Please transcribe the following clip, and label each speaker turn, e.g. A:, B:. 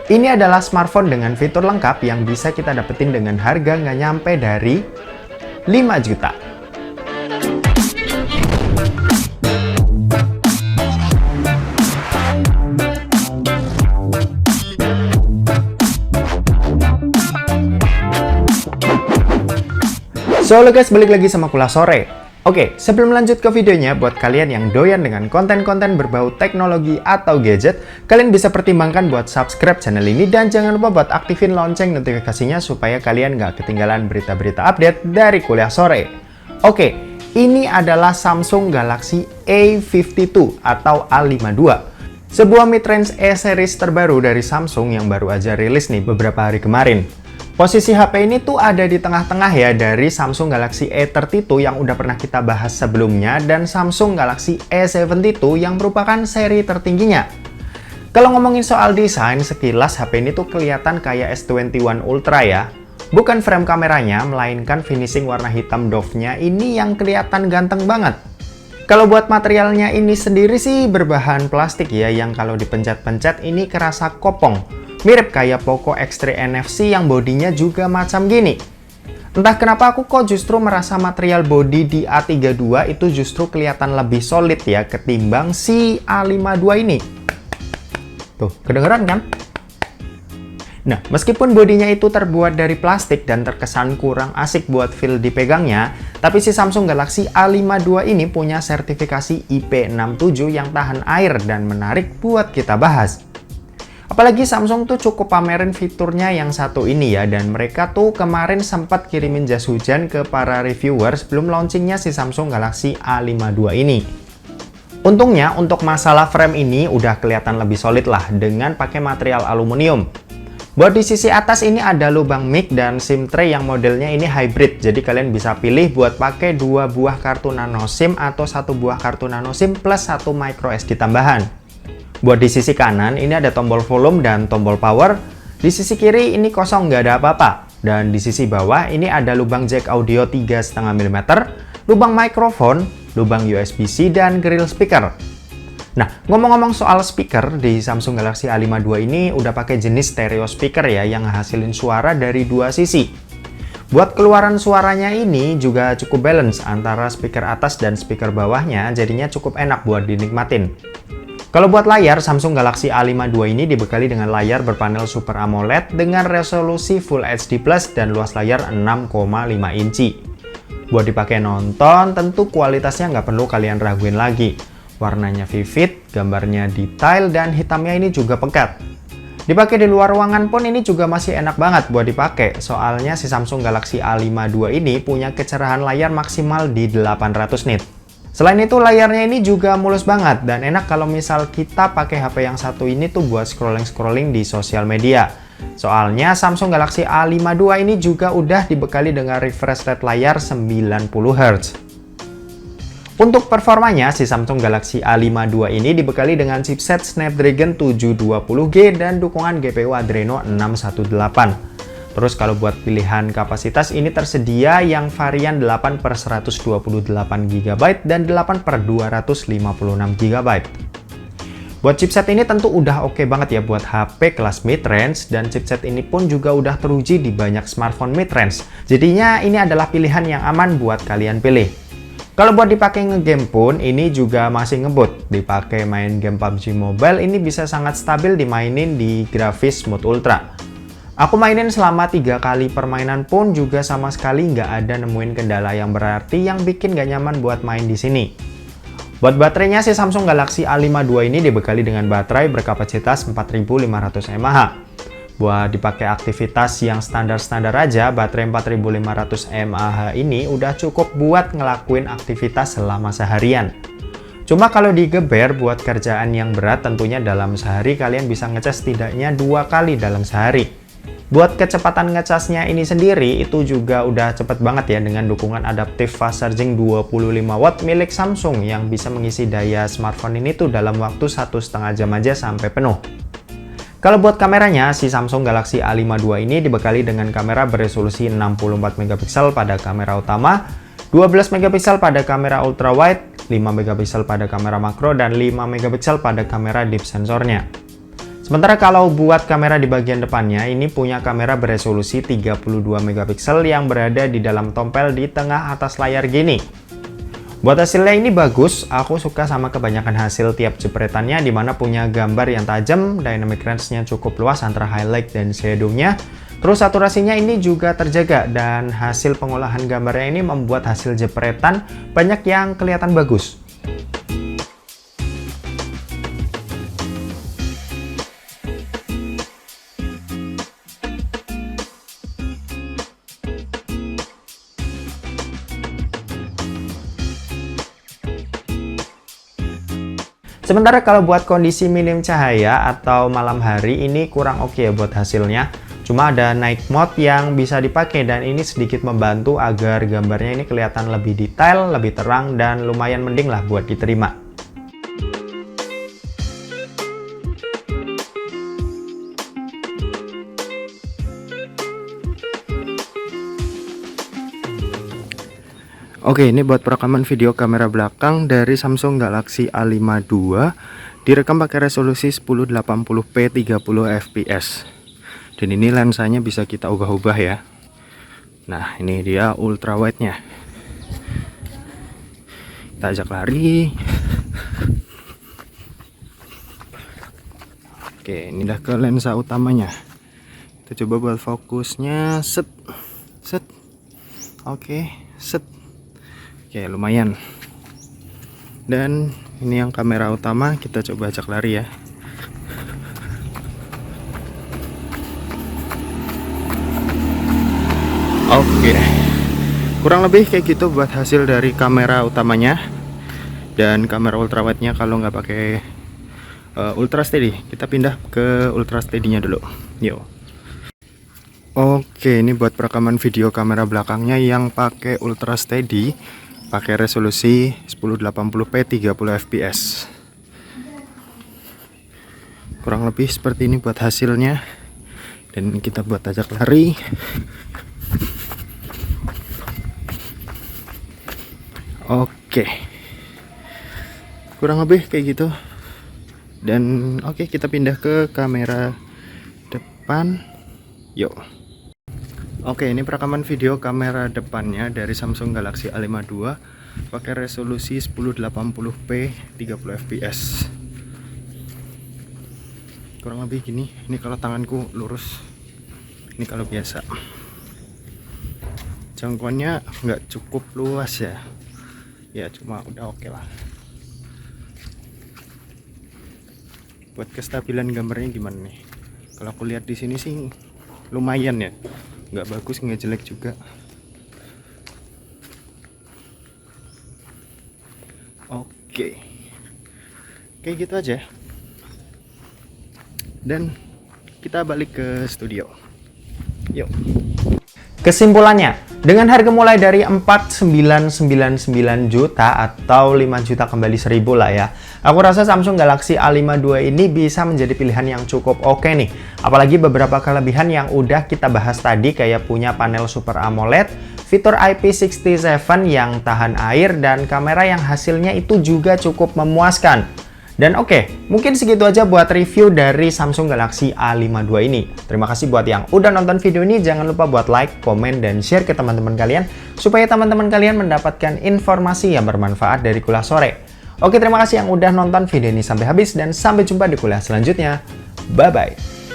A: Ini adalah smartphone dengan fitur lengkap yang bisa kita dapetin dengan harga nggak nyampe dari 5 juta. So halo guys, balik lagi sama Kulas Sore. Oke, sebelum lanjut ke videonya, buat kalian yang doyan dengan konten-konten berbau teknologi atau gadget, kalian bisa pertimbangkan buat subscribe channel ini dan jangan lupa buat aktifin lonceng notifikasinya supaya kalian nggak ketinggalan berita-berita update dari Kuliah Sore. Oke, ini adalah Samsung Galaxy A52 atau A52. Sebuah mid-range E-series terbaru dari Samsung yang baru aja rilis nih beberapa hari kemarin. Posisi HP ini tuh ada di tengah-tengah ya dari Samsung Galaxy A32 yang udah pernah kita bahas sebelumnya dan Samsung Galaxy A72 yang merupakan seri tertingginya. Kalau ngomongin soal desain, sekilas HP ini tuh kelihatan kayak S21 Ultra ya. Bukan frame kameranya, melainkan finishing warna hitam doff-nya ini yang kelihatan ganteng banget. Kalau buat materialnya ini sendiri sih berbahan plastik ya, yang kalau dipencet-pencet ini kerasa kopong. Mirip kayak Poco X3 NFC yang bodinya juga macam gini. Entah kenapa aku kok justru merasa material body di A32 itu justru kelihatan lebih solid ya ketimbang si A52 ini. Tuh, kedengeran kan? Nah, meskipun bodinya itu terbuat dari plastik dan terkesan kurang asik buat feel dipegangnya, tapi si Samsung Galaxy A52 ini punya sertifikasi IP67 yang tahan air dan menarik buat kita bahas. Apalagi Samsung tuh cukup pamerin fiturnya yang satu ini ya, dan mereka tuh kemarin sempat kirimin jas hujan ke para reviewer sebelum launchingnya si Samsung Galaxy A52 ini. Untungnya untuk masalah frame ini udah kelihatan lebih solid lah dengan pakai material aluminium. Buat di sisi atas ini ada lubang mic dan SIM tray yang modelnya ini hybrid, jadi kalian bisa pilih buat pakai 2 buah kartu nano SIM atau 1 buah kartu nano SIM plus 1 micro SD tambahan. Buat di sisi kanan ini ada tombol volume dan tombol power. Di sisi kiri ini kosong nggak ada apa-apa. Dan di sisi bawah ini ada lubang jack audio 3,5 mm, lubang mikrofon, lubang USB-C dan grill speaker. Nah, ngomong-ngomong soal speaker, di Samsung Galaxy A52 ini udah pakai jenis stereo speaker ya yang ngehasilin suara dari dua sisi. Buat keluaran suaranya ini juga cukup balance antara speaker atas dan speaker bawahnya, jadinya cukup enak buat dinikmatin. Kalau buat layar, Samsung Galaxy A52 ini dibekali dengan layar berpanel Super AMOLED dengan resolusi Full HD Plus dan luas layar 6,5 inci. Buat dipakai nonton, tentu kualitasnya nggak perlu kalian raguin lagi. Warnanya vivid, gambarnya detail, dan hitamnya ini juga pekat. Dipakai di luar ruangan pun ini juga masih enak banget buat dipakai, soalnya si Samsung Galaxy A52 ini punya kecerahan layar maksimal di 800 nit. Selain itu layarnya ini juga mulus banget dan enak kalau misal kita pakai HP yang satu ini tuh buat scrolling-scrolling di sosial media. Soalnya Samsung Galaxy A52 ini juga udah dibekali dengan refresh rate layar 90 Hz. Untuk performanya, si Samsung Galaxy A52 ini dibekali dengan chipset Snapdragon 720G dan dukungan GPU Adreno 618. Terus kalau buat pilihan kapasitas ini tersedia yang varian 8/128 GB dan 8/256 GB. Buat chipset ini tentu udah oke banget ya buat HP kelas mid-range dan chipset ini pun juga udah teruji di banyak smartphone mid-range. Jadinya ini adalah pilihan yang aman buat kalian pilih. Kalau buat dipakai ngegame pun ini juga masih ngebut. Dipakai main game PUBG Mobile ini bisa sangat stabil dimainin di grafis mode ultra. Aku mainin selama 3 kali permainan pun juga sama sekali nggak ada nemuin kendala yang berarti yang bikin nggak nyaman buat main di sini. Buat baterainya si Samsung Galaxy A52 ini dibekali dengan baterai berkapasitas 4500 mAh. Buat dipakai aktivitas yang standar-standar aja, baterai 4500 mAh ini udah cukup buat ngelakuin aktivitas selama seharian. Cuma kalau digeber buat kerjaan yang berat tentunya dalam sehari kalian bisa ngecas setidaknya 2 kali dalam sehari. Buat kecepatan ngecasnya ini sendiri itu juga udah cepet banget ya dengan dukungan adaptive fast charging 25 watt milik Samsung yang bisa mengisi daya smartphone ini tuh dalam waktu 1,5 jam aja sampai penuh. Kalau buat kameranya, si Samsung Galaxy A52 ini dibekali dengan kamera beresolusi 64 megapiksel pada kamera utama, 12 megapiksel pada kamera ultrawide, 5 megapiksel pada kamera makro, dan 5 megapiksel pada kamera deep sensornya. Sementara kalau buat kamera di bagian depannya, ini punya kamera beresolusi 32 megapiksel yang berada di dalam tompel di tengah atas layar gini. Buat hasilnya ini bagus, aku suka sama kebanyakan hasil tiap jepretannya, dimana punya gambar yang tajam, dynamic range-nya cukup luas antara highlight dan shadow-nya. Terus saturasinya ini juga terjaga, dan hasil pengolahan gambarnya ini membuat hasil jepretan banyak yang kelihatan bagus. Sementara kalau buat kondisi minim cahaya atau malam hari ini kurang oke ya buat hasilnya. Cuma ada night mode yang bisa dipakai dan ini sedikit membantu agar gambarnya ini kelihatan lebih detail, lebih terang, dan lumayan mending lah buat diterima. Oke, ini buat perekaman video kamera belakang dari Samsung Galaxy A5 II, direkam pakai resolusi 1080p 30 fps. Dan ini lensanya bisa kita ubah-ubah ya. Nah, ini dia ultrawide-nya. Kita ajak lari. Oke, ini udah ke lensa utamanya. Kita coba buat fokusnya. Set. Set. Oke, set. Oke, lumayan. Dan ini yang kamera utama, kita coba ajak lari ya. Oke, kurang lebih kayak gitu buat hasil dari kamera utamanya. Dan kamera ultrawide-nya kalau nggak pakai ultra steady, kita pindah ke ultra steady-nya dulu. Yuk. Oke, ini buat perekaman video kamera belakangnya yang pakai ultra steady, pakai resolusi 1080p 30 fps. Kurang lebih seperti ini buat hasilnya. Dan kita buat ajak lari. Oke, kurang lebih kayak gitu. Dan oke, kita pindah ke kamera depan. Yuk. Oke, ini perekaman video kamera depannya dari Samsung Galaxy A5 II pakai resolusi 1080p 30 fps. Kurang lebih gini. Ini kalau tanganku lurus, ini kalau biasa. Jangkauannya nggak cukup luas ya. Ya, cuma udah oke lah. Buat kestabilan gambarnya gimana nih? Kalau aku lihat di sini sih lumayan ya. Nggak bagus, nggak jelek juga. Oke, kayak gitu aja. Dan kita balik ke studio. Yuk. Kesimpulannya, dengan harga mulai dari 4.999 juta atau 5 juta kembali 1.000 lah ya, aku rasa Samsung Galaxy A5 II ini bisa menjadi pilihan yang cukup oke nih. Apalagi beberapa kelebihan yang udah kita bahas tadi, kayak punya panel Super AMOLED, fitur IP67 yang tahan air, dan kamera yang hasilnya itu juga cukup memuaskan. Dan oke, mungkin segitu aja buat review dari Samsung Galaxy A5 II ini. Terima kasih buat yang udah nonton video ini. Jangan lupa buat like, komen, dan share ke teman-teman kalian, supaya teman-teman kalian mendapatkan informasi yang bermanfaat dari kuliah sore. Oke, terima kasih yang udah nonton video ini sampai habis, dan sampai jumpa di kuliah selanjutnya. Bye-bye.